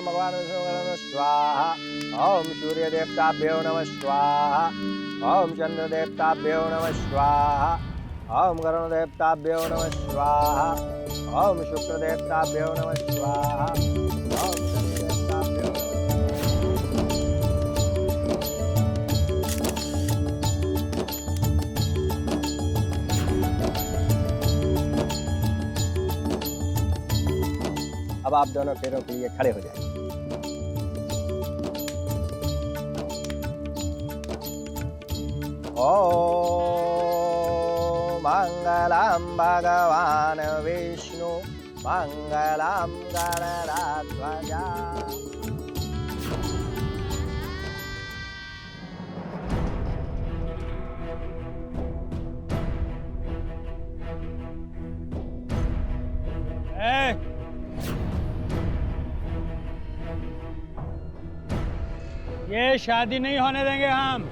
भगवान विष्णु नमः स्वाहा। ओम सूर्य देवताभ्यो नमः स्वाहा। ओम चंद्र देवताभ्यो नमः स्वाहा। ओम वरुण देवताभ्यो नमः स्वाहा। ओम शुक्र देवताभ्यो नमः स्वाहा। ओम शनि देवताभ्यो नमः। अब आप दोनों फेरों के लिए खड़े हो जाएं। ओम मंगलम भगवान विष्णु मंगलम गणराध्वजा। ये शादी नहीं होने देंगे हम।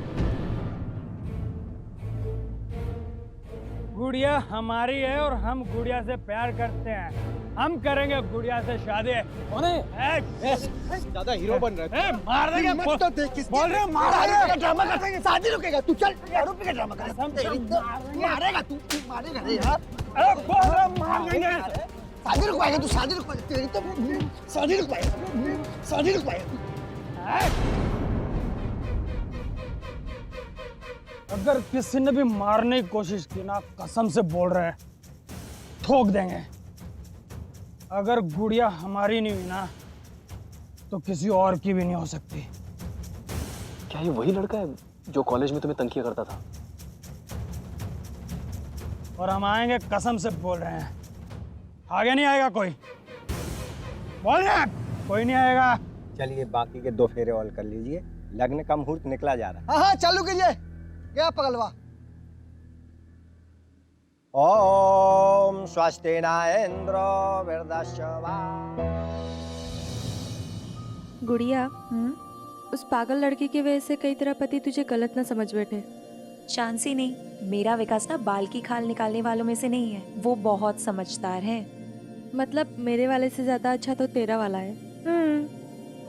गुड़िया हमारी है और हम गुड़िया से प्यार करते हैं। हम करेंगे गुड़िया से शादी। ज्यादा हीरो बन रहा है। मार देंगे। मत तो देख किस बोल रहे हैं मार ड्रामा कर देंगे। शादी रुकेगा तू। चल आरोपी का ड्रामा कर। मारेगा तू मारेगा रे यार। बोल रहे हैं मार देंगे। शादी रुकवाएगा तू। शादी रुकवाएगा तेरी तो शादी रुकवाएगा। शादी रुकवाएगा। अगर किसी ने भी मारने की कोशिश की ना, कसम से बोल रहे हैं ठोक देंगे। अगर गुड़िया हमारी नहीं हुई ना तो किसी और की भी नहीं हो सकती। क्या ये वही लड़का है जो कॉलेज में तुम्हें तंग किया करता था? और हम आएंगे, कसम से बोल रहे हैं। आगे नहीं आएगा कोई। बोल रहे हैं कोई नहीं आएगा। चलिए बाकी के 2 फेरे और कर लीजिए। लग्न का मुहूर्त निकला जा रहा है। हाँ हाँ चालू कीजिए। क्या पगलवा। ओम स्वस्ति न इंद्रो वृद्धश्रवा। गुड़िया, उस पागल लड़की की वजह से कई तरह पति तुझे गलत ना समझ बैठे। चांसी नहीं, मेरा विकास ना बाल की खाल निकालने वालों में से नहीं है। वो बहुत समझदार है। मतलब मेरे वाले से ज्यादा अच्छा तो तेरा वाला है।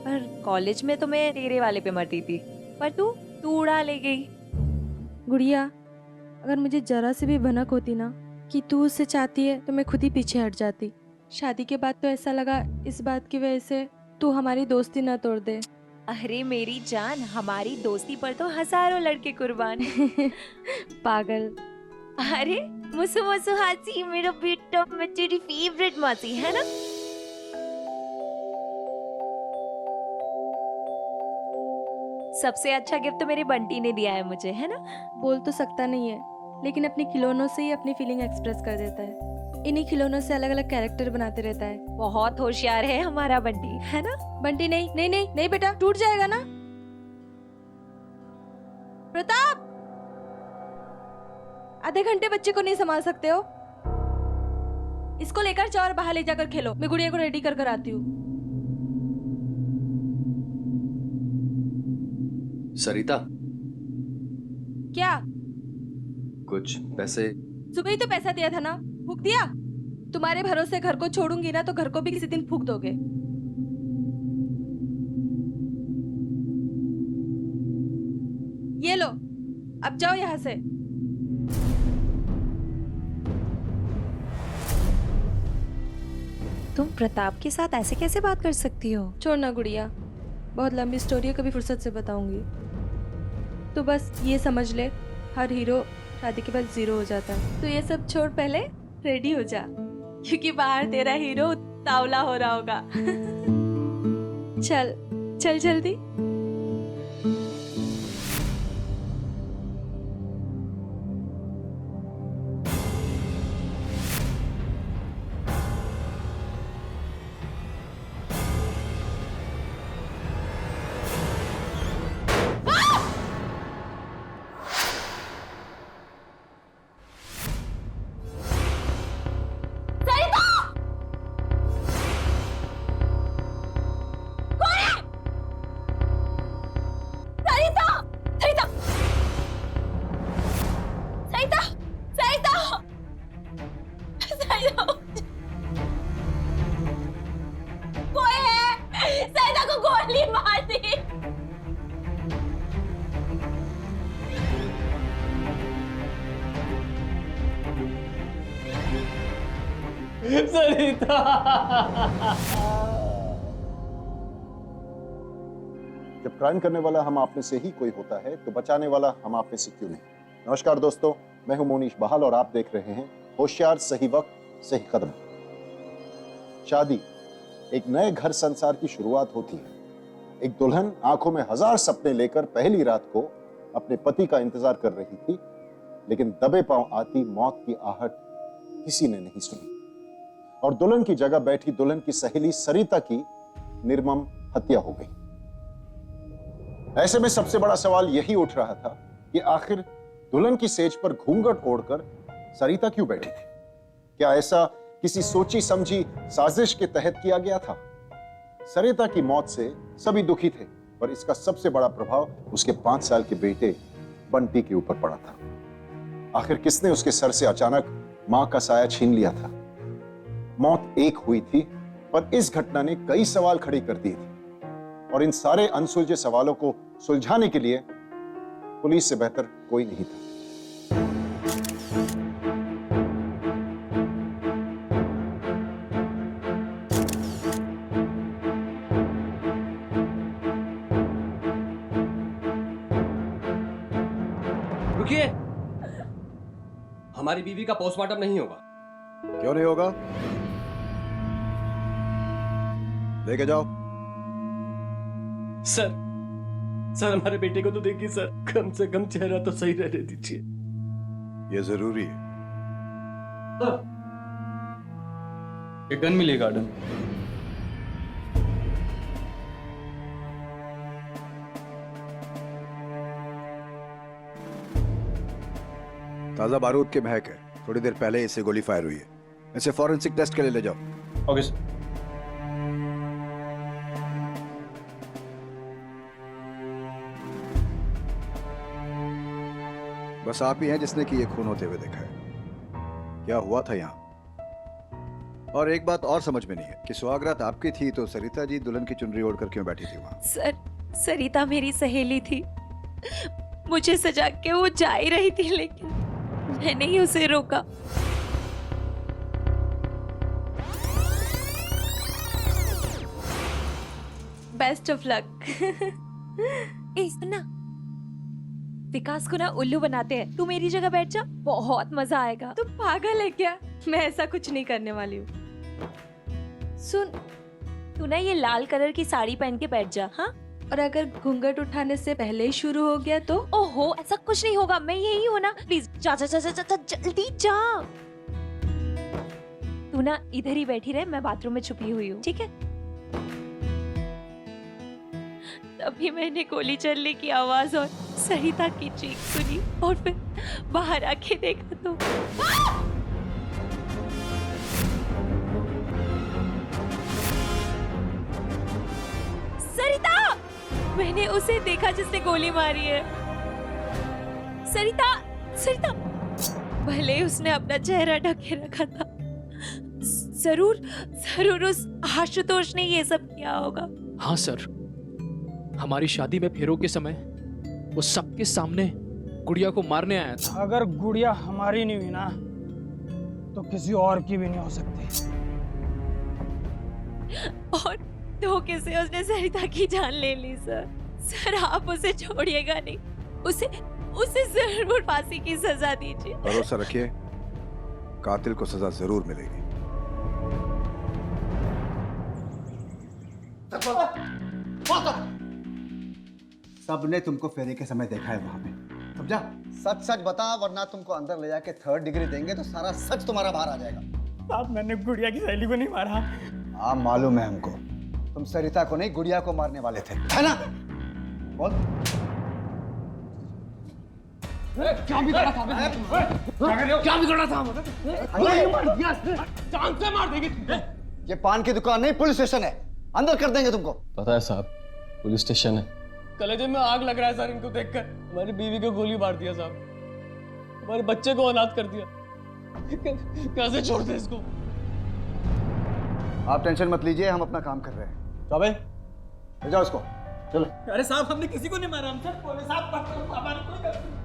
पर कॉलेज में तो मैं तेरे वाले पे मरती थी, पर तू उड़ा ले गई। गुड़िया, अगर मुझे जरा से भी भनक होती ना कि तू उससे चाहती है तो मैं खुद ही पीछे हट जाती। शादी के बाद तो ऐसा लगा इस बात की वजह से तू हमारी दोस्ती ना तोड़ दे। अरे मेरी जान, हमारी दोस्ती पर तो हजारों लड़के कुर्बान। पागल। अरे मुसु मुसु हासी मेरा बेटा, मैं तेरी फेवरेट मासी है ना। सबसे अच्छा गिफ्ट तो मेरे बंटी ने दिया है मुझे, है ना। बोल तो सकता नहीं है, लेकिन अपने खिलौनों से ही अपनी फीलिंग एक्सप्रेस कर देता है। इन्हीं खिलौनों से अलग अलग कैरेक्टर बनाते रहता है। बहुत होशियार है हमारा बंटी, है ना। बंटी नहीं नहीं नहीं नहीं बेटा, टूट जाएगा ना। प्रताप, आधे घंटे बच्चे को नहीं संभाल सकते हो? इसको लेकर जाओ और बाहर ले जाकर खेलो। मैं गुड़िया को रेडी कर आती हूँ। सरिता, क्या? कुछ पैसे? सुबह ही तो पैसा दिया था ना, फूक दिया? तुम्हारे भरोसे घर को छोड़ूंगी ना तो घर को भी किसी दिन फूक दोगे। ये लो, अब जाओ यहाँ से। तुम प्रताप के साथ ऐसे कैसे बात कर सकती हो? छोड़ना गुड़िया, बहुत लंबी स्टोरी है, कभी फुर्सत से बताऊंगी। तो बस ये समझ ले, हर हीरो शादी के बाद 0 हो जाता है। तो ये सब छोड़, पहले रेडी हो जा, क्योंकि बाहर तेरा हीरो तावला हो रहा होगा। चल चल जल्दी। कोई है? सरिता। जब क्राइम करने वाला हम आप में से ही कोई होता है तो बचाने वाला हम आप में से क्यों नहीं। नमस्कार दोस्तों, मैं हूं मोनीश बहाल और आप देख रहे हैं होशियार, सही वक्त सही कदम। शादी एक नए घर संसार की शुरुआत होती है। एक दुल्हन आंखों में हजार सपने लेकर पहली रात को अपने पति का इंतजार कर रही थी, लेकिन दबे पांव आती मौत की आहट किसी ने नहीं सुनी और दुल्हन की जगह बैठी दुल्हन की सहेली सरिता की निर्मम हत्या हो गई। ऐसे में सबसे बड़ा सवाल यही उठ रहा था कि आखिर दुल्हन की सेज पर घूंघट ओढ़कर सरिता क्यों बैठी थी? क्या ऐसा किसी सोची समझी साजिश के तहत किया गया था? सरिता की मौत से सभी दुखी थे, पर इसका सबसे बड़ा प्रभाव उसके 5 साल के बेटे बंटी के ऊपर पड़ा था। आखिर किसने उसके सर से अचानक मां का साया छीन लिया था? मौत एक हुई थी, पर इस घटना ने कई सवाल खड़े कर दिए थे और इन सारे अनसुलझे सवालों को सुलझाने के लिए पुलिस से बेहतर कोई नहीं था। रुकिए, हमारी बीवी का पोस्टमार्टम नहीं होगा। क्यों नहीं होगा? लेके जाओ। सर हमारे बेटे को तो देखिए सर, कम से कम चेहरा तो सही रहने दीजिए। ये जरूरी है। एक गन मिली गार्डन। ताजा बारूद की महक है। थोड़ी देर पहले इसे गोली फायर हुई है। इसे फॉरेंसिक टेस्ट के लिए ले जाओ। Okay sir. बस आप ही हैं जिसने कि ये खून होते हुए देखा है। क्या हुआ था यहाँ? और एक बात और समझ में नहीं है कि सुहागरात आपकी थी तो सरिता जी दुल्हन की चुनरी ओढ़कर क्यों बैठी थी वहां? सर, सरिता मेरी सहेली थी। मुझे सजा के वो जा ही रही थी, लेकिन मैंने ही उसे रोका। Best of luck. सुना, विकास को ना उल्लू बनाते हैं। तू मेरी जगह बैठ जा, बहुत मजा आएगा। तू पागल है क्या? मैं ऐसा कुछ नहीं करने वाली हूँ। सुन, तू ना ये लाल कलर की साड़ी पहन के बैठ जा। हाँ, और अगर घूंघट उठाने से पहले ही शुरू हो गया तो? ओहो, ऐसा कुछ नहीं होगा। मैं यही हूँ ना। प्लीज जा जा जा जा जा, जल्दी जा। तू ना इधर ही बैठी रहे, मैं बाथरूम में छुपी हुई हूँ, ठीक है? तभी मैंने गोली चलने की आवाज और सरिता की चीख सुनी और फिर बाहर आके देखा तो सरिता! मैंने उसे देखा जिसने गोली मारी है। सरिता, सरिता! भले ही उसने अपना चेहरा ढके रखा था, जरूर उस आशुतोष ने ये सब किया होगा। हाँ सर, हमारी शादी में फेरों के समय वो सबके सामने गुड़िया को मारने आया था। अगर गुड़िया हमारी नहीं हुई ना तो किसी और की भी नहीं हो सकती। और धोखे से उसने सरिता की जान ले ली। सर आप उसे छोड़िएगा नहीं, उसे जरूर फांसी की सजा दीजिए। भरोसा रखिए, कातिल को सजा जरूर मिलेगी। सबने तुमको फेरे के समय देखा है वहां पे। समझा? सच सच बता, वरना तुमको अंदर ले जाके 3rd डिग्री देंगे तो सारा सच तुम्हारा बाहर आ जाएगा। साहब, मैंने गुड़िया की सहेली को नहीं मारा। हाँ, मालूम है हमको। तुम सरिता को नहीं, गुड़िया को मारने वाले थे, है ना? बोल। क्या बिगड़ा था? क्या बिगड़ा था? जान से मार देगी तुमको। ये पान की दुकान नहीं, पुलिस स्टेशन है। अंदर कर देंगे तुमको। पता है साहब, पुलिस स्टेशन है। कलेजे में आग लग रहा है सर इनको देखकर। हमारी बीवी को गोली मार दिया साहब, हमारे बच्चे को अनाथ कर दिया। कैसे छोड़ दे इसको? आप टेंशन मत लीजिए, हम अपना काम कर रहे हैं। जाओ भाई, ले जाओ इसको, चलो। अरे साहब, हमने किसी को नहीं मारा। हम सर बोले साहब, हमारी कोई गलती नहीं।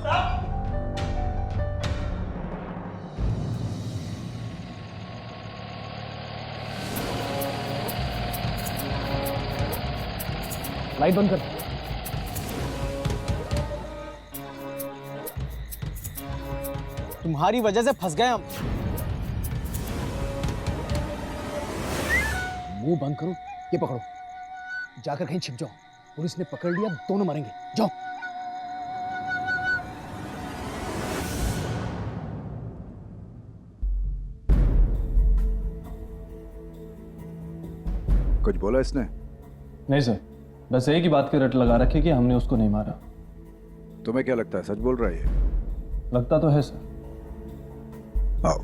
साहब लाइट बंद कर। तुम्हारी वजह से फंस गए हम। मुंह बंद करो, ये पकड़ो, जाकर कहीं छिप जाओ। पुलिस ने पकड़ लिया, दोनों मरेंगे। जाओ। कुछ बोला इसने? नहीं सर, बस एक ही बात की रट लगा रखी कि हमने उसको नहीं मारा। तुम्हें क्या लगता है, सच बोल रहा है ये? लगता तो है सर। आओ।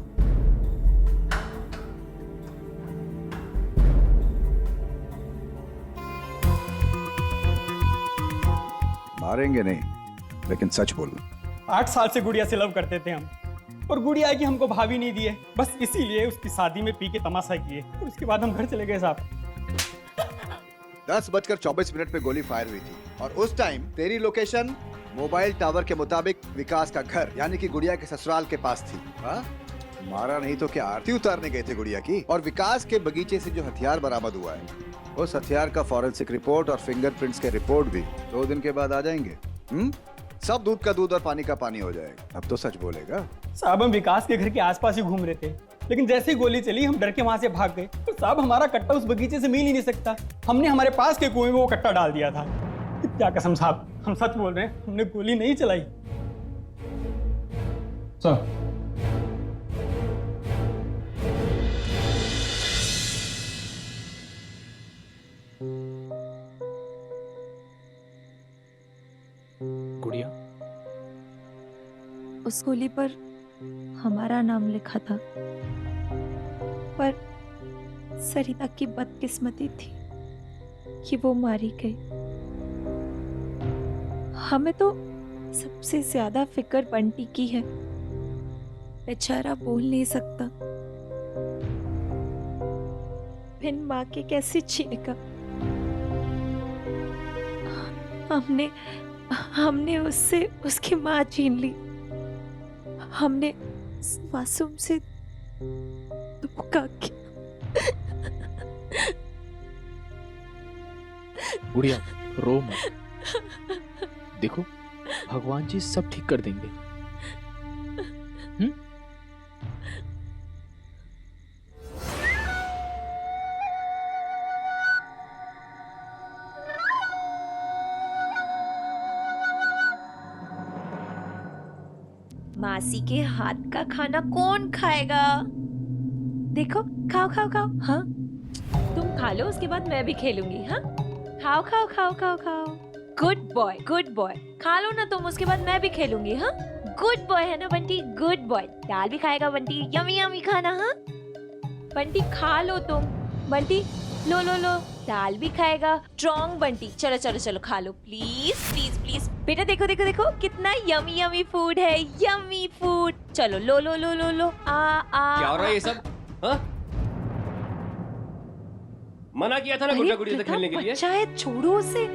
मारेंगे नहीं, लेकिन सच बोलना। 8 साल से गुड़िया से लव करते थे हम, और गुड़िया की हमको भाभी नहीं दिए, बस इसीलिए उसकी शादी में पी के तमाशा किए, और उसके बाद हम घर चले गए साहब। 10:24 पे गोली फायर हुई थी, और उस टाइम तेरी लोकेशन मोबाइल टावर के मुताबिक विकास का घर यानी कि गुड़िया के ससुराल के पास थी। हाँ? मारा नहीं तो क्या आरती उतारने गए थे गुड़िया की? और विकास के बगीचे से जो हथियार बरामद हुआ है, उस हथियार का फॉरेंसिक रिपोर्ट और फिंगरप्रिंट्स के रिपोर्ट भी 2 दिन के बाद आ जाएंगे। सब दूध का दूध और पानी का पानी हो जाएगा। अब तो सच बोलेगा? साहब हम विकास के घर के आसपास ही घूम रहे थे, लेकिन जैसे ही गोली चली हम डर के वहां से भाग गए। तो साहब हमारा कट्टा उस बगीचे से मिल ही नहीं सकता, हमने हमारे पास के कुएं में वो कट्टा डाल दिया था। क्या कसम साहब, हम सच बोल रहे हैं, हमने गोली नहीं चलाई। सर, गुड़िया, उस गोली पर हमारा नाम लिखा था, पर सरिता की बदकिस्मती थी कि वो मारी गई। हमें तो सबसे ज्यादा फिक्र बंटी की है, बेचारा बोल नहीं सकता, बिन माँ के कैसे जिएगा। हमने उससे उसकी माँ छीन ली, हमने मासूम से धोखा किया। गुड़िया रो मत, देखो भगवान जी सब ठीक कर देंगे। मासी के हाथ का खाना कौन खाएगा? देखो, खाओ खाओ खाओ। हाँ, तुम खा लो, उसके बाद मैं भी खेलूंगी। हाँ, खाओ खाओ खाओ खाओ खाओ। Good boy, good boy. खा लो ना तुम, उसके बाद मैं भी खेलूंगी। हाँ, गुड बॉय है ना बंटी, गुड बॉय। दाल भी खाएगा बंटी, यमी यमी खाना। हाँ बंटी, खा लो तुम। बंटी, लो लो लो, दाल भी खाएगा। स्ट्रॉन्ग बंटी, चलो चलो चलो खा लो, प्लीज प्लीज प्लीज। बेटा देखो देखो देखो, कितना यमी यमी फूड है, यमी फूड। चलो लो लो लो लो लो। क्या हो रहा है ये सब? हाँ? मना किया था ना गुड्डा गुड़िया से खेलने के लिए। बच्चा है, छोड़ो उसे।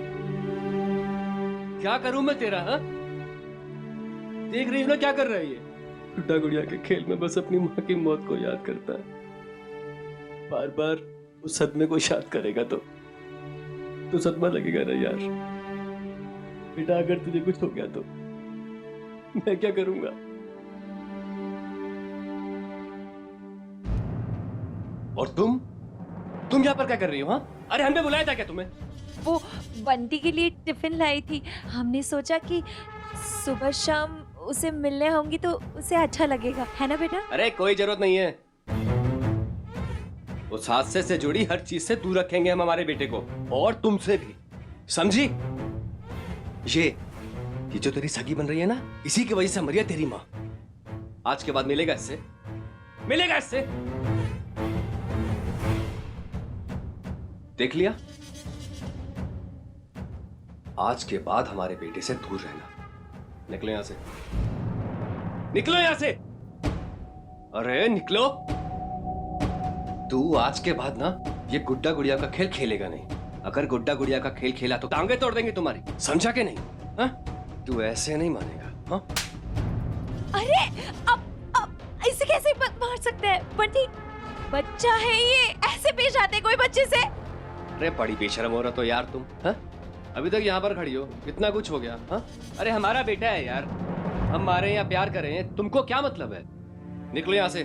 क्या करूं मैं तेरा? हाँ? देख रही हो ना क्या कर रहा है ये? गुड्डा गुड़िया के खेल में बस अपनी माँ की मौत को याद करता है। बार बार उस सदमे को याद करेगा तो सदमा लगेगा ना यार। बेटा अगर तुझे कुछ हो गया तो मैं क्या करूंगा? और तुम यहाँ पर क्या कर रही हो? हाँ, अरे हमने बुलाया था क्या तुम्हें? वो बंटी के लिए टिफिन लाई थी, हमने सोचा कि सुबह शाम उसे मिलने होंगी तो उसे अच्छा लगेगा, है ना बेटा? अरे कोई जरूरत नहीं है, उस हादसे से जुड़ी हर चीज से दूर रखेंगे हम हमारे बेटे को, और तुमसे भी, समझी? ये जो तेरी सगी बन रही है ना, इसी की वजह से मरी है तेरी माँ। आज के बाद मिलेगा इससे, मिलेगा इससे। देख लिया, आज के बाद हमारे बेटे से दूर रहना। निकलो यहां से, निकलो यहां से, अरे निकलो। तू आज के बाद ना ये गुड्डा गुड़िया का खेल खेलेगा नहीं। अगर गुड्डा गुड़िया का खेल खेला तो टांगे तोड़ देंगे तुम्हारी, समझा के नहीं? हाँ? तू ऐसे नहीं मानेगा। हाँ? अरे अब इसे कैसे मार सकते हैं बंटी? बच्चा है ये, ऐसे पेश आते कोई बच्चे से? अरे बड़ी बेशरम हो रहा तो यार तुम। हाँ? अभी तक यहाँ पर खड़ी हो, इतना कुछ हो गया? हाँ, अरे हमारा बेटा है यार, हम मारे या प्यार करें, तुमको क्या मतलब है? निकलो यहाँ से,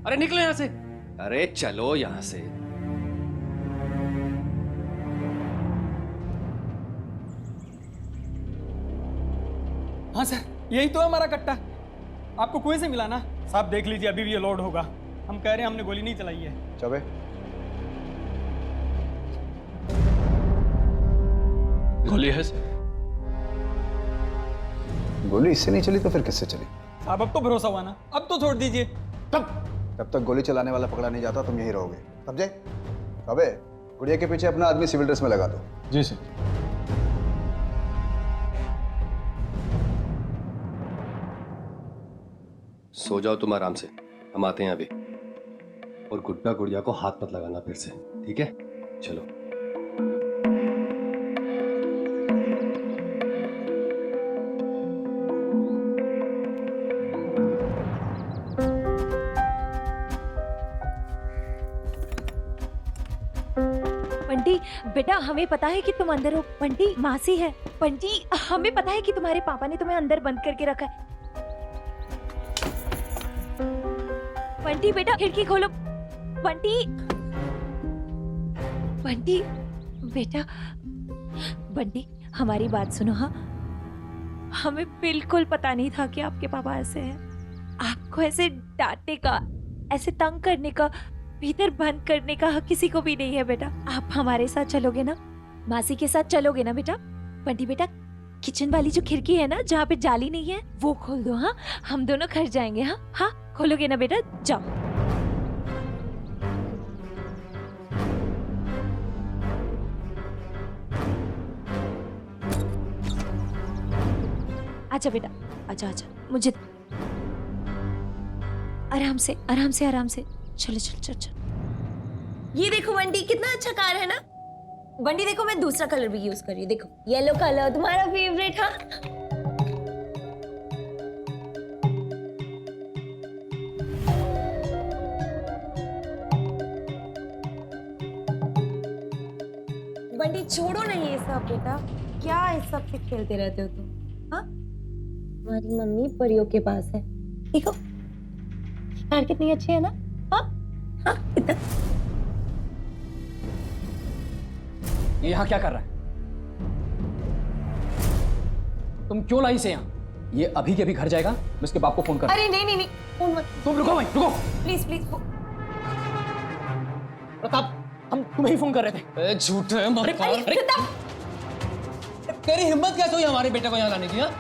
अरे निकलो यहाँ से, अरे चलो यहाँ से। हाँ सर, यही तो है हमारा कट्टा। आपको कुएं से मिला ना? साहब देख लीजिए, अभी भी ये लोड होगा। हम कह रहे हैं हमने गोली नहीं चलाई है। चबे, गोली है सर। गोली इससे नहीं चली तो फिर किससे चली? साहब अब तो भरोसा हुआ ना, अब तो छोड़ दीजिए। जब तक गोली चलाने वाला पकड़ा नहीं जाता तुम यहीं रहोगे, समझे? अबे गुड़िया के पीछे अपना आदमी सिविल ड्रेस में लगा दो। जी सर। सो जाओ तुम आराम से, हम आते हैं अभी। और गुड्डा गुड़िया को हाथ मत लगाना फिर से, ठीक है? चलो। बंटी बेटा, हमें पता है कि तुम अंदर हो। बंटी मासी है। बंटी हमें पता है कि तुम्हारे पापा ने तुम्हें अंदर बंद करके रखा है। बंटी बेटा खिड़की खोलो। बंटी बंटी बेटा, बंटी हमारी बात सुनो। हाँ, हमें बिल्कुल पता नहीं था कि आपके पापा ऐसे हैं। आपको ऐसे डांटने का, ऐसे तंग करने का, भीतर बंद करने का हक किसी को भी नहीं है बेटा। आप हमारे साथ चलोगे ना? मासी के साथ चलोगे ना बेटा? बंटी बेटा, किचन वाली जो खिड़की है ना, जहाँ पे जाली नहीं है, वो खोल दो। हाँ, हम दोनों घर जाएंगे। हाँ हाँ, खोलोगे ना बेटा? जाओ। आजा बेटा, आजा आजा, मुझे आराम से आराम से आराम से। चलो चलो चलो चलो। ये देखो बंटी, कितना अच्छा कार है ना? बंटी देखो, मैं दूसरा कलर भी यूज कर रही हूँ। देखो, येलो कलर तुम्हारा फेवरेट। हाँ, बंटी छोड़ो ना ये सब बेटा, क्या इस सब से खेलते रहते हो तुम? हाँ, हमारी मम्मी परियों के पास है। देखो कार कितनी अच्छी है ना? हाँ हाँ, इतना। ये यहाँ क्या कर रहा है? तुम क्यों लाई से यहाँ? ये अभी के अभी घर जाएगा, मैं इसके बाप को फोन कर। अरे नहीं नहीं नहीं, फोन मत। तुम रुको भाई, रुको। Please please. प्रताप, हम तुम्हें ही फोन कर रहे थे। झूठ है। अरे तेरी हिम्मत कैसे हुई हमारे बेटे को यहाँ लाने की? हाँ?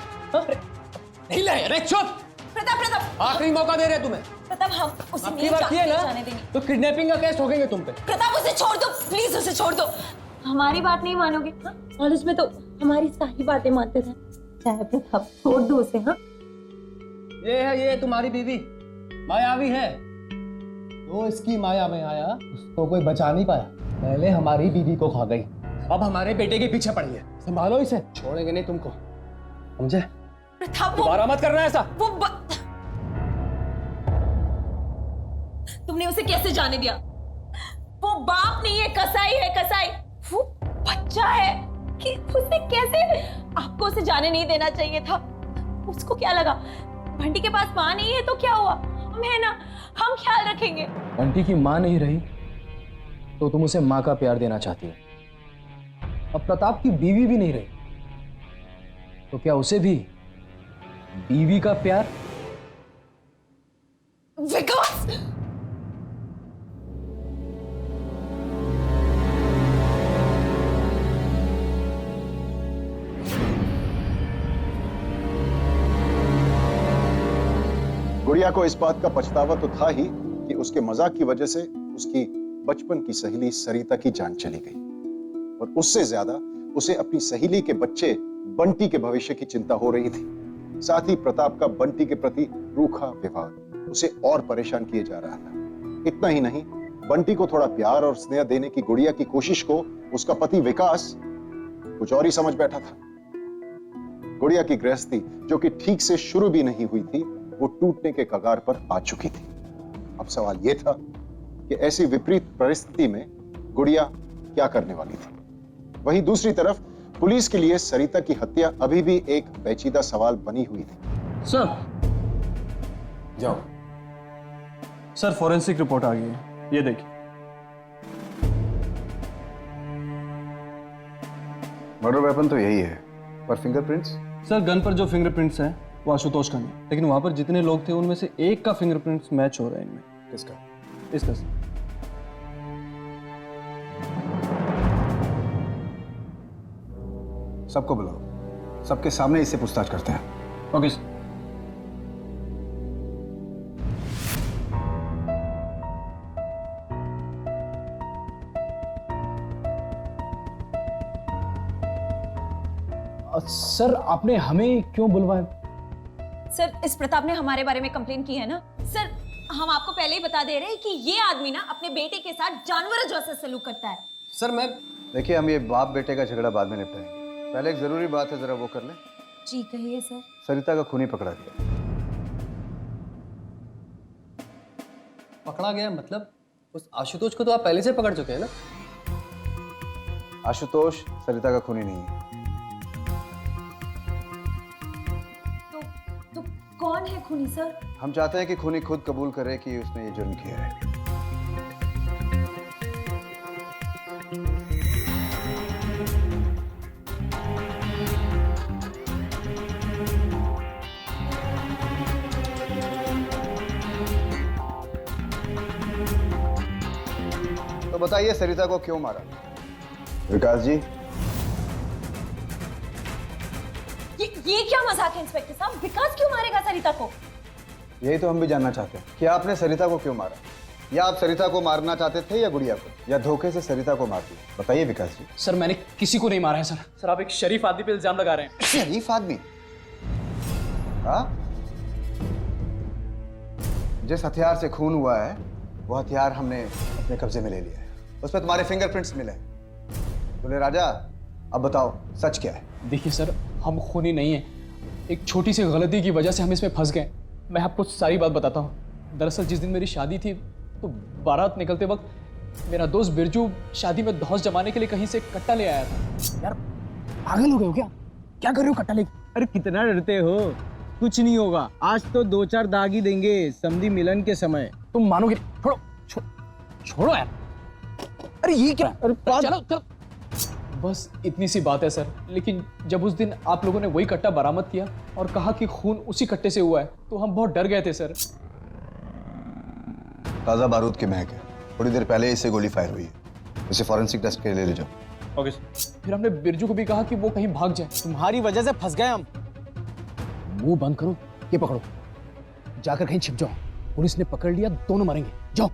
नहीं लाए। अरे चुप। प्रताप प्रताप, आखिरी मौका दे रहे तुम्हें। प्रताप हम उसे आपकी नहीं बात की है ना? जाने देंगे। तो किडनैपिंग का केस ठोकेंगे तुम पे। प्रताप उसे छोड़ दो, प्लीज उसे छोड़ दो। हमारी बात नहीं मानोगे? हाँ? और उसमें तो हमारी सारी बातें मानते थे। चाहे प्रताप छोड़ दो उसे। हाँ, ये तुम्हारी बीवी मायावी है। तो इसकी माया में आया, उसको कोई बचा नहीं पाया। पहले हमारी बीवी को खा गई, अब हमारे बेटे के पीछे पड़ी है। संभालो इसे, छोड़ेंगे नहीं तुमको, समझे? प्रताप दोबारा मत करना ऐसा। तुमने उसे कैसे जाने दिया? वो बाप नहीं है, कसाई है, कसाई। वो बच्चा है कि उसे कैसे, आपको उसे जाने नहीं देना चाहिए था। उसको क्या लगा बंटी के पास माँ नहीं है तो क्या हुआ? हम है ना, हम ख्याल रखेंगे। बंटी की माँ नहीं रही तो तुम उसे माँ का प्यार देना चाहती हो। अब प्रताप की बीवी भी नहीं रही तो क्या उसे भी बीवी का प्यार? विकास, गुड़िया को इस बात का पछतावा तो था ही कि उसके मजाक की वजह से उसकी बचपन की सहेली सरिता की जान चली गई, और उससे ज्यादा उसे अपनी सहेली के बच्चे बंटी के भविष्य की चिंता हो रही थी। साथ ही प्रताप का बंटी के प्रति रूखा व्यवहार उसे और परेशान किए जा रहा था। इतना ही नहीं, बंटी को थोड़ा प्यार और स्नेह देने की गुड़िया की कोशिश को उसका पति विकास कुछ और ही समझ बैठा था। गुड़िया की गृहस्थी, जो कि ठीक से शुरू भी नहीं हुई थी, वो टूटने के कगार पर आ चुकी थी। अब सवाल यह था कि ऐसी विपरीत परिस्थिति में गुड़िया क्या करने वाली थी। वहीं दूसरी तरफ पुलिस के लिए सरिता की हत्या अभी भी एक पेचीदा सवाल बनी हुई थी। सर जाओ। सर फॉरेंसिक रिपोर्ट आ गई है, ये देखिए। मर्डर वेपन तो यही है, पर फिंगरप्रिंट्स? सर गन पर जो फिंगरप्रिंट्स हैं वो आशुतोष का नहीं, लेकिन वहां पर जितने लोग थे उनमें से एक का फिंगरप्रिंट्स मैच हो रहा है इनमें। किसका? इसका सर। सबको बुलाओ, सबके सामने इससे पूछताछ करते हैं। Okay sir. सर आपने हमें क्यों बुलवाया? सर इस प्रताप ने हमारे बारे में कंप्लेन की है ना सर, हम आपको पहले ही बता दे रहे हैं कि ये आदमी ना अपने बेटे के साथ जानवर जैसा सलूक करता है। सर मैं देखिए, हम ये बाप बेटे का झगड़ा बाद में निपटाएंगे, पहले एक जरूरी बात है, जरा वो कर ले। जी कहिए सर। सरिता का खूनी पकड़ा गया। पकड़ा गया मतलब? उस आशुतोष को तो आप पहले से पकड़ चुके हैं ना? आशुतोष सरिता का खूनी नहीं है। तो कौन है खूनी सर? हम चाहते हैं कि खूनी खुद कबूल करे कि उसने ये जुर्म किया है। तो बताइए सरिता को क्यों मारा? विकास जी, ये क्या मजाक है इंस्पेक्टर साहब? विकास क्यों मारेगा सरिता को? यही तो हम भी जानना चाहते हैं कि आपने सरिता को क्यों मारा, या आप सरिता को मारना चाहते थे या गुड़िया को, या धोखे से सरिता को मार दिया? बताइए विकास जी। सर मैंने किसी को नहीं मारा है सर। सर आप एक शरीफ आदमी पे इल्जाम लगा रहे हैं। शरीफ आदमी? हाँ, जिस हथियार से खून हुआ है वो हथियार हमने अपने कब्जे में ले लिया है, उसमें तुम्हारे फिंगरप्रिंट्स मिले। बोले राजा, अब बताओ सच क्या है? देखिए सर, हम खूनी नहीं है, एक छोटी सी गलती की वजह से हम इसमें फंस गए। मैं आपको सारी बात बताता हूँ। दरअसल जिस दिन मेरी शादी थी तो बारात निकलते वक्त मेरा दोस्त बिरजू शादी में धौंस जमाने के लिए कहीं से कट्टा ले आया था। यार पागल हो गए हो क्या? क्या कर रहे हो कट्टा लेके? अरे कितना डरते हो? कुछ नहीं होगा, आज तो 2-4 दाग ही देंगे समधी मिलन के समय। तुम मानोगे? छोड़ो छोड़ो यार। अरे ये क्या? अरे चलो चलो, बस इतनी सी बात है सर। लेकिन जब उस दिन आप लोगों ने वही कट्टा बरामद किया और कहा कि खून उसी कट्टे से हुआ है तो हम बहुत डर गए थे सर। ताजा बारूद की महक है, थोड़ी देर पहले इससे गोली फायर हुई है, इसे फॉरेंसिक टेस्ट के लिए ले जाओ। ओके। फिर हमने बिरजू को भी कहा कि वो कहीं भाग जाए। तुम्हारी वजह से फंस गए हम। मुंह बंद करो, ये पकड़ो, जाकर कहीं छिप जाओ। पुलिस ने पकड़ लिया, दोनों मरेंगे। जाओ।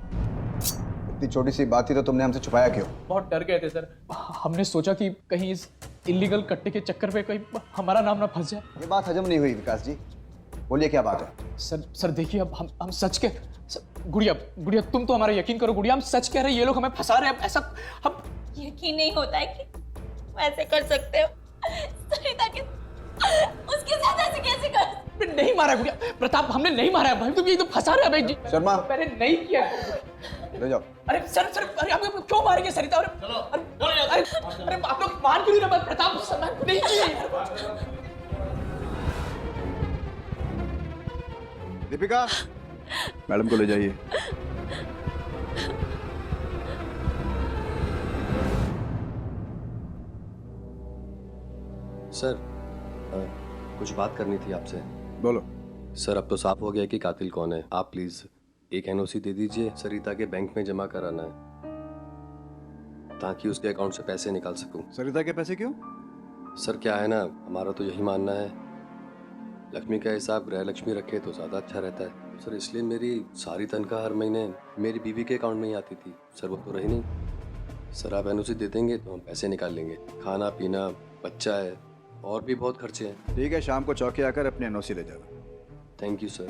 इतनी छोटी सी बात थी तो तुमने हमसे छुपाया क्यों? बहुत डर गए थे सर। हमने सोचा कि कहीं इस इलीगल कट्टे के चक्कर पे कहीं हमारा नाम ना फंस जाए। ये बात हजम नहीं हुई विकास जी, बोलिए क्या बात है? सर देखिए, अब हम सच के गुड़िया तुम तो हमारा यकीन करो। गुड़िया हम सच कह रहे हैं, ये लोग हमें फंसा रहे हैं। ऐसा हम यकीन नहीं होता है कि तुम ऐसे कर सकते हो। सरिता के उसके साथ ऐसे कैसे कर? नहीं मारा गुड़िया, प्रताप हमने नहीं मारा है भाई, तुम ये तो फंसा रहे हैं भाई। शर्मा, मैंने नहीं किया। ले जाओ। अरे सर अरे आप क्यों मारेंगे सरिता? अरे आप लोग मान क्यों नहीं रहे? प्रताप सर मैंने नहीं किया। दीपिका, मैडम को ले जाइए। सर कुछ बात करनी थी आपसे। बोलो। सर अब तो साफ हो गया कि कातिल कौन है। आप प्लीज एक एनओसी दे दीजिए, सरिता के बैंक में जमा कराना है ताकि उसके अकाउंट से पैसे निकाल सकूं। सरिता के पैसे क्यों? सर क्या है ना, हमारा तो यही मानना है, लक्ष्मी का हिसाब गृह लक्ष्मी रखे तो ज़्यादा अच्छा रहता है सर। इसलिए मेरी सारी तनख्वाह हर महीने मेरी बीवी के अकाउंट में ही आती थी सर, वो तो रही नहीं। सर आप एनओसी दे देंगे तो हम पैसे निकाल लेंगे। खाना पीना, बच्चा है, और भी बहुत खर्चे हैं। ठीक है, शाम को चौकी आकर अपनी एनओसी ले जाना। Thank you sir.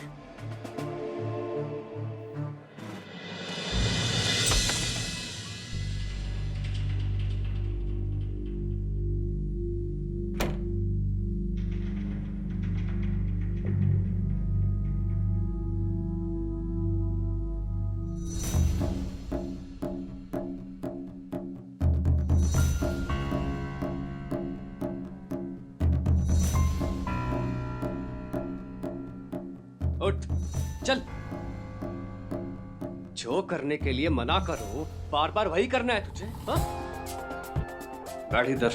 चल। जो करने के लिए मना करो बार बार वही करना है तुझे? हाँ? बैठ इधर।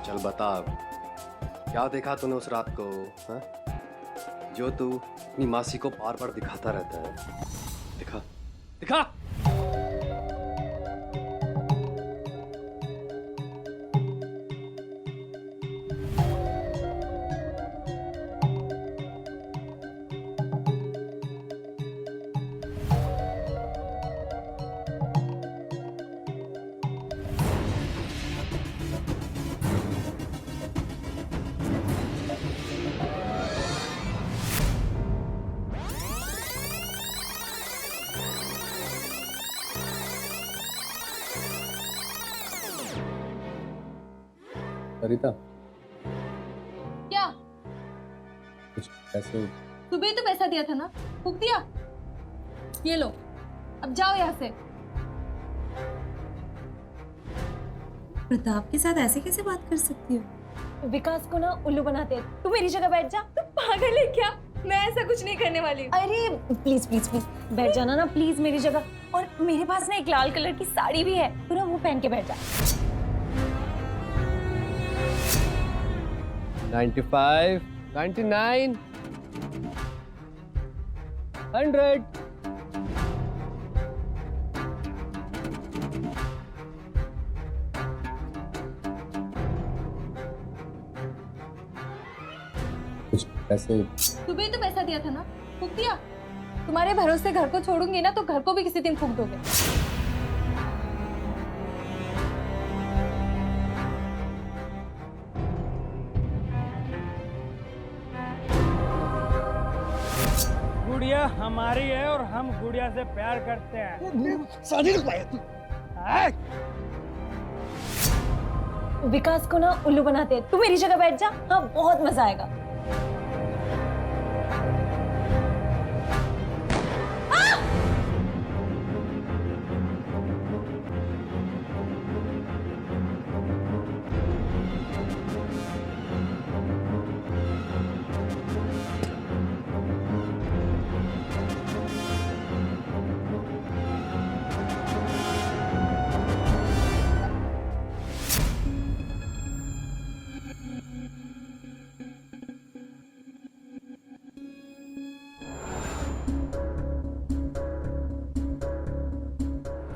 चल बता, क्या देखा तूने उस रात को? हाँ? जो तू अपनी मासी को बार बार दिखाता रहता है, दिखा दिखा। सरिता, क्या? कुछ पैसे? सुबह ही तो पैसा दिया था ना, फूक दिया। ये लो, अब जाओ यहाँ से। प्रताप के साथ ऐसे कैसे बात कर सकती हो? विकास को ना उल्लू बनाते हैं। तू मेरी जगह बैठ जा। तू पागल है क्या? मैं ऐसा कुछ नहीं करने वाली। अरे प्लीज प्लीज प्लीज बैठ जाना ना प्लीज मेरी जगह। और मेरे पास ना एक लाल कलर की साड़ी भी है, तू ना वो पहन के बैठ जा। 95, 99, 100। कुछ पैसे? सुबह ही तो पैसा दिया था ना, फूक दिया। तुम्हारे भरोसे घर को छोड़ूंगी ना तो घर को भी किसी दिन फूक दोगे। गुड़िया हमारी है और हम गुड़िया से प्यार करते हैं। शादी नहीं पाया तू। विकास को ना उल्लू बनाते हैं। तू मेरी जगह बैठ जा। हाँ, बहुत मजा आएगा।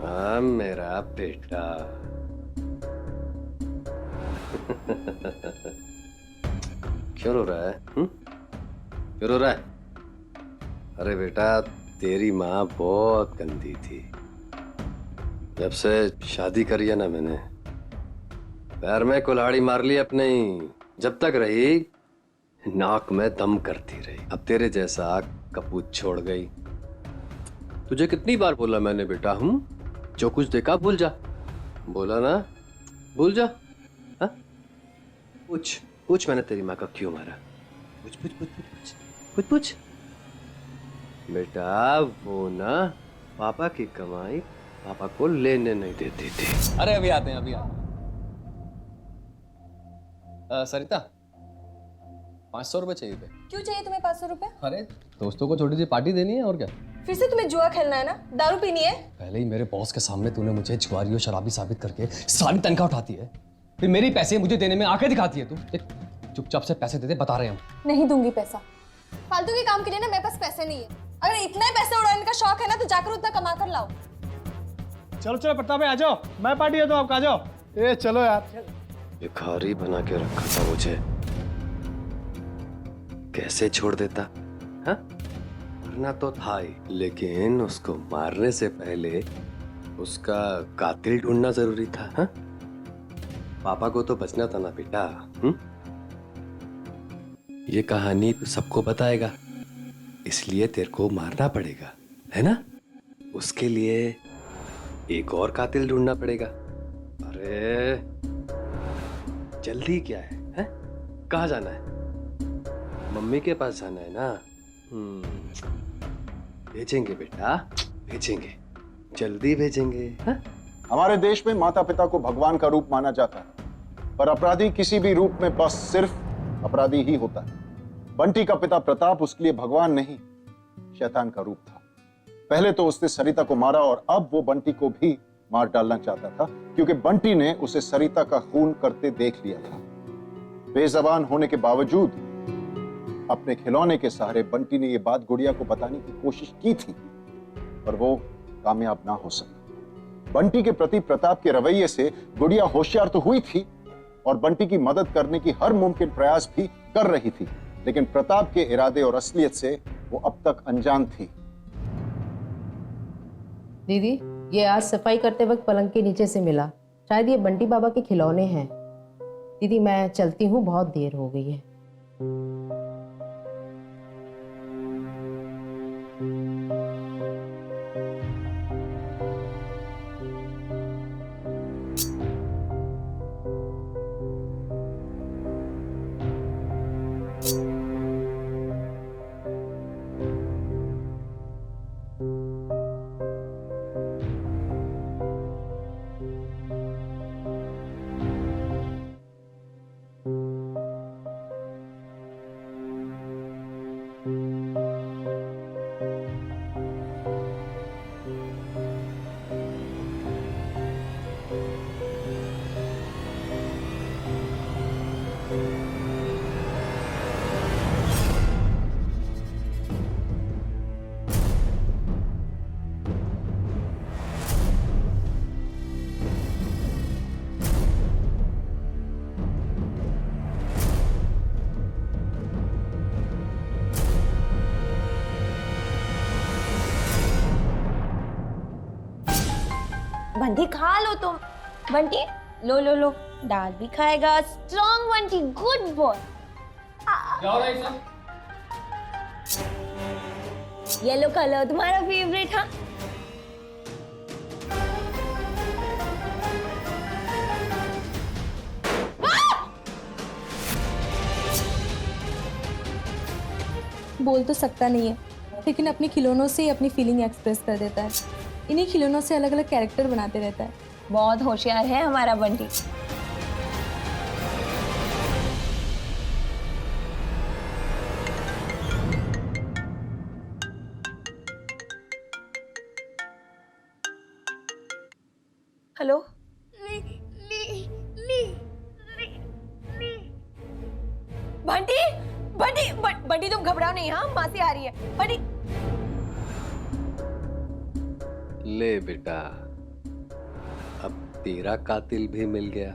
हाँ मेरा बेटा। क्यों रो रहा है? क्यों रो रहा है? अरे बेटा, तेरी माँ बहुत गंदी थी। जब से शादी करी है ना मैंने, पैर में कुल्हाड़ी मार ली अपने ही। जब तक रही नाक में दम करती रही। अब तेरे जैसा कपूत छोड़ गई। तुझे कितनी बार बोला मैंने बेटा, जो कुछ देखा भूल जा। बोला ना, भूल जा। हाँ? पूछ पूछ मैंने तेरी माँ का क्यों मारा? पूछ पूछ पूछ पूछ पूछ पूछ। बेटा वो ना पापा की कमाई पापा को लेने नहीं देती थी। अरे अभी आते हैं, अभी आते हैं। सरिता, 500 रुपए चाहिए थे। क्यों चाहिए तुम्हें 500 रुपए? अरे दोस्तों को छोटी सी पार्टी देनी है और क्या। फिर से तुम्हें जुआ खेलना है ना? दारू पीनी है? पहले ही मेरे बॉस के सामने तूने मुझे जुआरी और शराबी साबित करके सारी तनख्वाह उठाती है, फिर मेरी पैसे मुझे देने में आंखें दिखाती है तू। चुपचाप से पैसे दे दे, बता रहे हम। नहीं दूंगी पैसा। फालतू के काम के लिए ना मेरे पास पैसे नहीं है। अगर इतना ही पैसे उड़ाने का शौक है ना तो जाकर उतना कमा कर लाओ। चलो चलो प्रताप भाई आ जाओ, मैं पार्टी है तो आप आ जाओ। ए चलो यार। भिखारी बना के रखा था मुझे, कैसे छोड़ देता? हाँ? मरना तो था ही, लेकिन उसको मारने से पहले उसका कातिल ढूंढना जरूरी था। हाँ? पापा को तो बचना था ना बेटा। ये कहानी तो सबको बताएगा, इसलिए तेरे को मारना पड़ेगा, है ना? उसके लिए एक और कातिल ढूंढना पड़ेगा। अरे जल्दी क्या है? कहाँ जाना है? मम्मी के पास जाना है ना? भेजेंगे बेटा, भेजेंगे, जल्दी भेजेंगे। हा? हमारे देश में माता पिता को भगवान का रूप माना जाता है। पर अपराधी किसी भी रूप में बस सिर्फ अपराधी ही होता है। बंटी का पिता प्रताप उसके लिए भगवान नहीं, शैतान का रूप था। पहले तो उसने सरिता को मारा और अब वो बंटी को भी मार डालना चाहता था, क्योंकि बंटी ने उसे सरिता का खून करते देख लिया था। बेजबान होने के बावजूद अपने खिलौने के सहारे बंटी ने यह बात गुड़िया को बताने की कोशिश की थी, पर वो कामयाब ना हो सका। बंटी के प्रति प्रताप के रवैये से गुड़िया होशियार तो हुई थी और बंटी की मदद करने की हर मुमकिन प्रयास भी कर रही थी, लेकिन प्रताप के इरादे और असलियत से वो अब तक अनजान थी। दीदी, ये आज सफाई करते वक्त पलंग के नीचे से मिला। शायद ये बंटी बाबा के खिलौने हैं। दीदी मैं चलती हूँ, बहुत देर हो गई है। बंटी खा लो तुम। बंटी लो लो लो, दाल भी खाएगा। Strong Bunty, good boy. Yellow colour तुम्हारा फेवरेट। हाँ बोल तो सकता नहीं है, लेकिन अपने खिलौनों से ही अपनी फीलिंग एक्सप्रेस कर देता है। इन्हीं खिलौनों से अलग अलग कैरेक्टर बनाते रहता है। बहुत होशियार है हमारा बंटी। हेलो बंटी, बंटी बंटी तुम घबराओ नहीं। हाँ माँ से आ रही है। बंटी ले बेटा, अब तेरा कातिल भी मिल गया।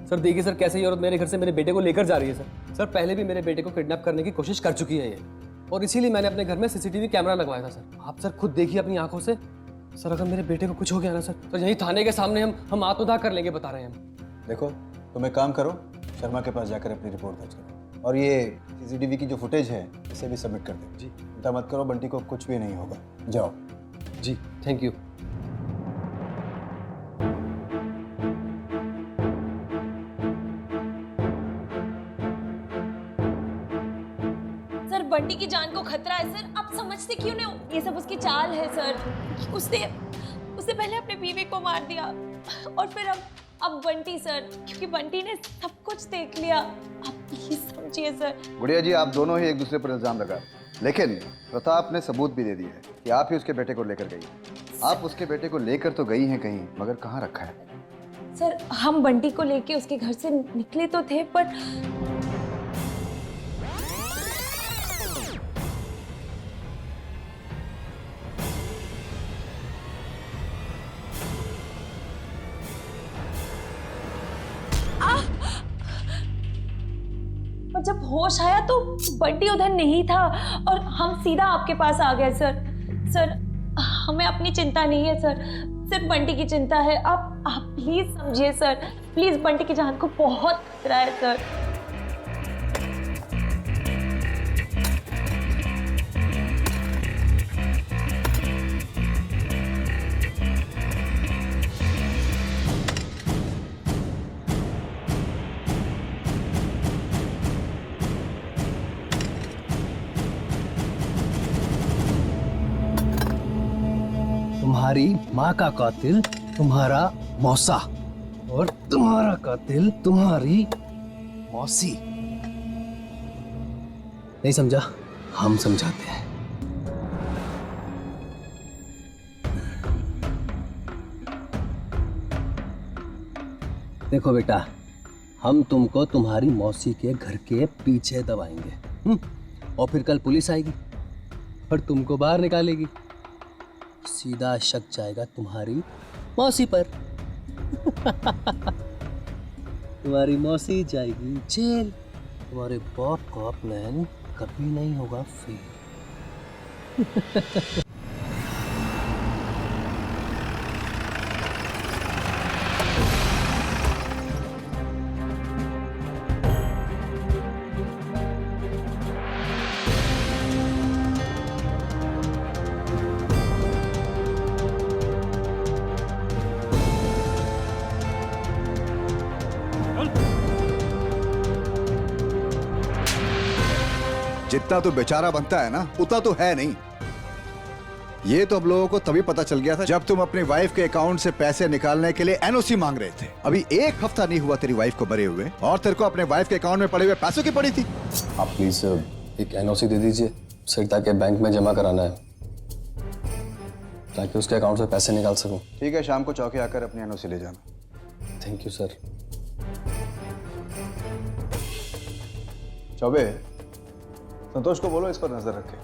सर देखिए सर, कैसे ये औरत मेरे घर से मेरे बेटे को लेकर जा रही है सर। सर पहले भी मेरे बेटे को किडनैप करने की कोशिश कर चुकी है ये, और इसीलिए मैंने अपने घर में सीसीटीवी कैमरा लगवाया था सर। आप सर खुद देखिए अपनी आंखों से। सर अगर मेरे बेटे को कुछ हो गया ना सर, तो यही थाने के सामने हम आत्मदाह कर लेंगे, बता रहे हैं हम। देखो तुम एक काम करो, शर्मा के पास जाकर अपनी रिपोर्ट दर्ज करो, और ये सीसीटीवी की जो फुटेज है इसे भी सबमिट कर दो। जी चिंता मत करो, बंटी को कुछ भी नहीं होगा। जाओ। जी थैंक यू। बंटी की जान को खतरा है सर। आप समझते क्यों नहीं हो? ये सब उसकी चाल है सर। उसने पहले अपने बीवी को मार दिया और फिर अब बंटी सर, क्योंकि बंटी ने सब कुछ देख लिया। आप प्लीज समझिए सर। गुड़िया जी आप दोनों ही एक दूसरे पर इल्जाम लगा, लेकिन प्रताप ने सबूत भी दे दिया है कि आप ही उसके बेटे को लेकर गई। आप उसके बेटे को लेकर तो गई हैं कहीं, मगर कहाँ रखा है? सर हम बंटी को लेके उसके घर से निकले तो थे, पर जब होश आया तो बंटी उधर नहीं था और हम सीधा आपके पास आ गए सर। सर हमें अपनी चिंता नहीं है सर, सिर्फ बंटी की चिंता है। आप प्लीज समझिए सर, प्लीज। बंटी की जान को बहुत खतरा है सर। तुम्हारी माँ का कातिल तुम्हारा मौसा और तुम्हारा कातिल तुम्हारी मौसी। नहीं समझा? हम समझाते हैं। देखो बेटा, हम तुमको तुम्हारी मौसी के घर के पीछे दबाएंगे, और फिर कल पुलिस आएगी और तुमको बाहर निकालेगी। सीधा शक जाएगा तुम्हारी मौसी पर। तुम्हारी मौसी जाएगी जेल। तुम्हारे बाप का प्लान कभी नहीं होगा फेल। जितना तो बेचारा बनता है ना, उतना तो है नहीं। ये तो अब लोगों को तभी पता चल गया था जब तुम अपनी वाइफ के अकाउंट से पैसे निकालने के लिए एनओसी मांग रहे थे। अभी एक हफ्ता नहीं हुआ तेरी वाइफ को मरे हुए और तेरे को अपने वाइफ के अकाउंट में पड़े हुए पैसों की पड़ी थी। आप प्लीज एक एनओसी दे दीजिए, सिर्फ ताकि बैंक में जमा कराना है, ताकि उसके अकाउंट से पैसे निकाल सकूं। ठीक है, शाम को चौकी आकर अपनी एनओसी ले जाना। Thank you sir. Chaubey, Santosh को बोलो इस पर नजर रखे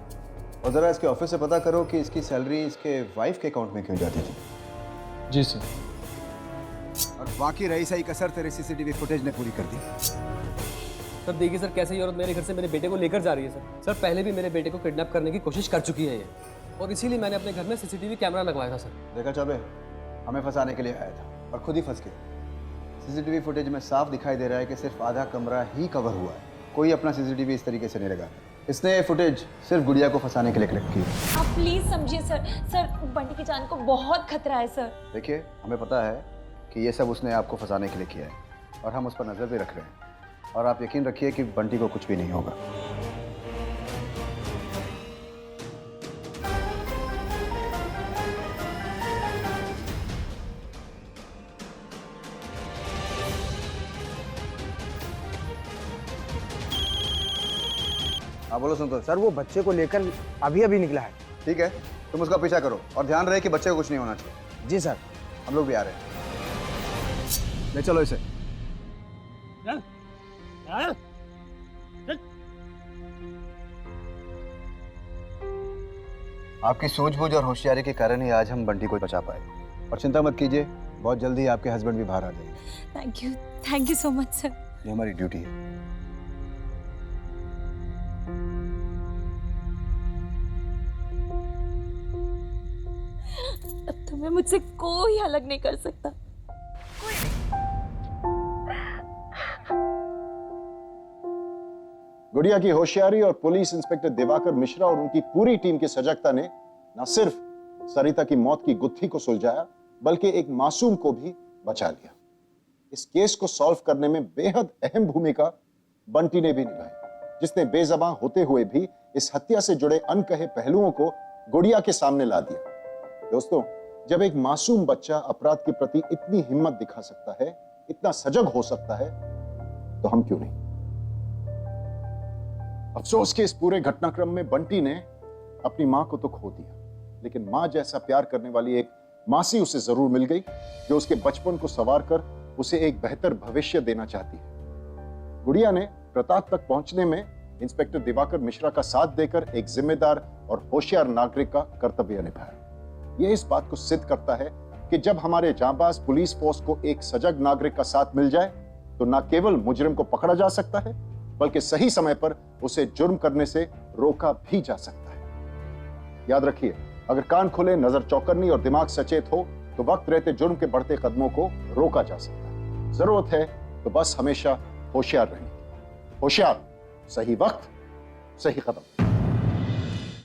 और जरा इसके ऑफिस से पता करो कि इसकी सैलरी इसके वाइफ के अकाउंट में क्यों जाती थी। जी सर। और बाकी रही सही कसर तेरे सीसीटीवी फुटेज ने पूरी कर दी। सर देखिए सर, कैसे ये औरत मेरे घर से मेरे बेटे को लेकर जा रही है सर। सर पहले भी मेरे बेटे को किडनैप करने की कोशिश कर चुकी है ये, और इसीलिए मैंने अपने घर में सीसीटीवी कैमरा लगवाया था सर। देखा चौबे, हमें फंसाने के लिए आया था और खुद ही फंस गया। सीसीटीवी फुटेज में साफ दिखाई दे रहा है कि सिर्फ आधा कमरा ही कवर हुआ है। कोई अपना सीसीटीवी इस तरीके से नहीं लगाता। इसने ये फुटेज सिर्फ गुड़िया को फंसाने के लिए क्लिक की। आप प्लीज समझिए सर। सर बंटी की जान को बहुत खतरा है सर। देखिए, हमें पता है कि ये सब उसने आपको फंसाने के लिए किया है और हम उस पर नजर भी रख रहे हैं, और आप यकीन रखिए कि बंटी को कुछ भी नहीं होगा। हाँ बोलो संतोष। सर वो बच्चे को लेकर अभी अभी निकला है। ठीक है, तुम उसका पीछा करो और ध्यान रहे कि बच्चे को कुछ नहीं होना चाहिए। जी सर। हम लोग भी आ रहे हैं। ले चलो इसे। आपकी सूझबूझ और होशियारी के कारण ही आज हम बंटी को बचा पाए। और चिंता मत कीजिए, बहुत जल्दी आपके हस्बैंड भी बाहर आ जाएंगे। Thank you so much sir. ये हमारी ड्यूटी है। अब तुम्हें मुझसे कोई अलग नहीं कर सकता। गुड़िया की होशियारी और पुलिस इंस्पेक्टर दिवाकर मिश्रा और उनकी पूरी टीम की सजगता ने न सिर्फ सरिता की मौत की गुत्थी को सुलझाया, बल्कि एक मासूम को भी बचा लिया। इस केस को सॉल्व करने में बेहद अहम भूमिका बंटी ने भी निभाई, जिसने बेज़बान होते हुए भी इस हत्या से जुड़े अनकहे पहलुओं को गुड़िया के सामने ला दिया। दोस्तों, जब एक मासूम बच्चा अपराध के प्रति इतनी हिम्मत दिखा सकता है, इतना सजग हो सकता है, तो हम क्यों नहीं। अफसोस के इस पूरे घटनाक्रम में बंटी ने अपनी मां को तो खो दिया, लेकिन मां जैसा प्यार करने वाली एक मासी उसे जरूर मिल गई, जो उसके बचपन को संवार कर उसे एक बेहतर भविष्य देना चाहती है। गुड़िया ने प्रताप तक पहुंचने में इंस्पेक्टर दिवाकर मिश्रा का साथ देकर एक जिम्मेदार और होशियार नागरिक का कर्तव्य निभाया। यह इस बात को सिद्ध करता है कि जब हमारे जांबाज पुलिस फोर्स को एक सजग नागरिक का साथ मिल जाए, तो न केवल मुजरिम को पकड़ा जा सकता है, बल्कि सही समय पर उसे जुर्म करने से रोका भी जा सकता है। याद रखिए, अगर कान खुले, नजर चौकन्नी और दिमाग सचेत हो, तो वक्त रहते जुर्म के बढ़ते कदमों को रोका जा सकता है। जरूरत है तो बस हमेशा होशियार रहने की। होशियार, सही वक्त, सही कदम।